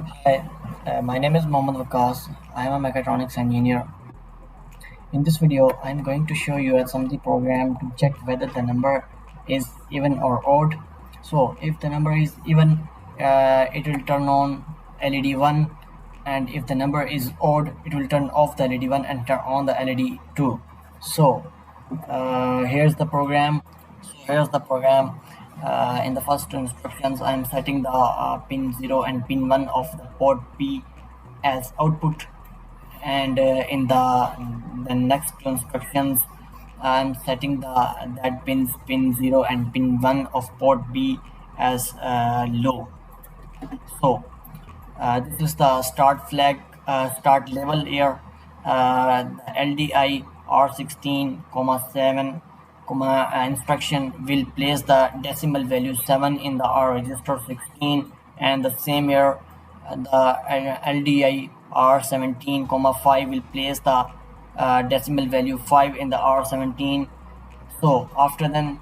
Hi, my name is Mohammad Wakas. I am a mechatronics engineer. In this video, I am going to show you a something program to check whether the number is even or odd. So, if the number is even, it will turn on LED 1, and if the number is odd, it will turn off the LED 1 and turn on the LED 2. So, here's the program. In the first two instructions, I am setting the pin 0 and pin 1 of the port P as output, and in the next two instructions, I'm setting the that pin 0 and pin 1 of port B as low. So this is the start flag, start level here. The LDI R16, 7, instruction will place the decimal value 7 in the R register 16, and the same here, the LDI R17, 5 will place the decimal value 5 in the R17. So after then,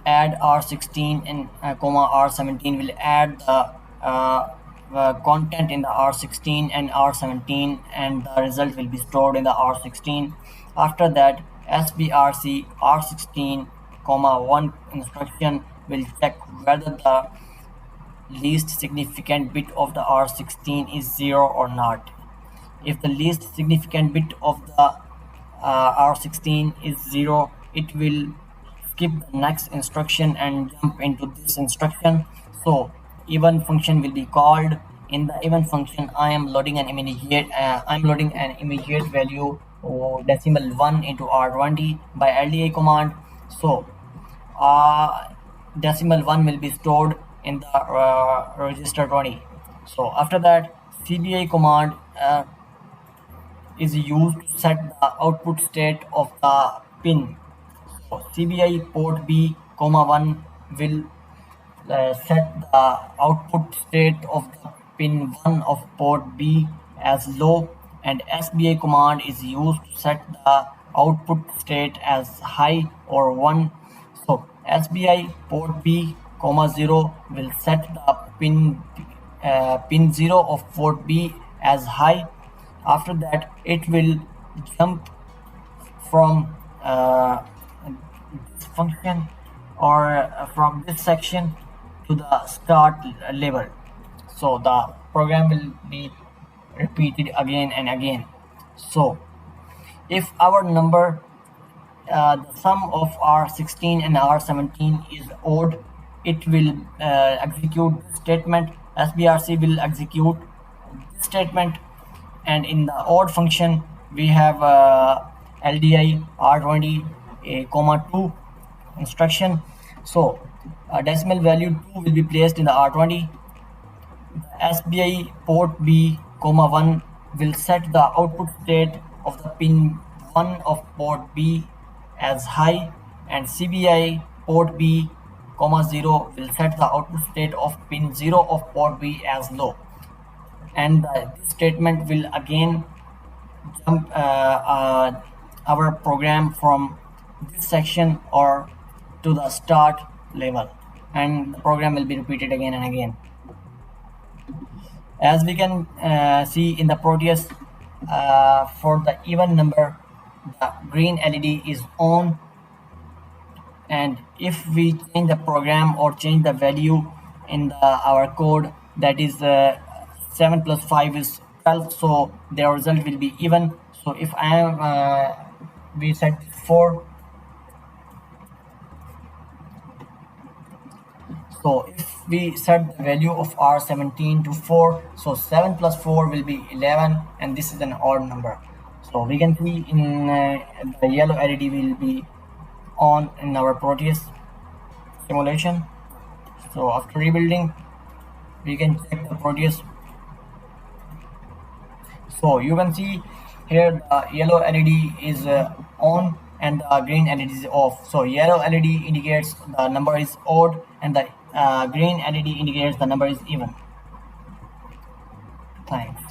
add R16 and R17 will add the content in the R16 and R17, and the result will be stored in the R16. After that, SBRC R16, 1 instruction will check whether the least significant bit of the R16 is 0 or not. If the least significant bit of the R16 is 0, it will skip the next instruction and jump into this instruction. So even function will be called. In the even function, I'm loading an immediate value or decimal 1 into R20 by LDA command. So decimal 1 will be stored in the register 20. So after that, CBI command is used to set the output state of the pin. So CBI port B, 1 will set the output state of the pin 1 of port B as low, and SBI command is used to set the output state as high or 1. So SBI port B, 0 will set the pin 0 of port B as high. After that, it will jump from this function or from this section to the start level. So the program will be repeated again and again. So if our number, the sum of R16 and R17 is odd, it will execute this statement. SBRC will execute this statement, and in the odd function we have LDI R20, 2 instruction. So decimal value 2 will be placed in the R20. SBI port B, 1 will set the output state of the pin 1 of port B as high, and CBI port B, 0 will set the output state of pin 0 of port B as low. And this statement will again jump our program from this section or to the start level, and the program will be repeated again and again. As we can see in the Proteus, for the even number, the green LED is on, and if we change the program or change the value in our code, that is 7 plus 5 is 12, so the result will be even. So if I am we set 4, so if we set the value of R17 to 4, so 7 plus 4 will be 11, and this is an odd number. So we can see in the yellow LED will be on in our Proteus simulation. So after rebuilding, we can check the Proteus. So you can see here the yellow LED is on and the green LED is off. So yellow LED indicates the number is odd, and the green LED indicates the number is even. Thanks.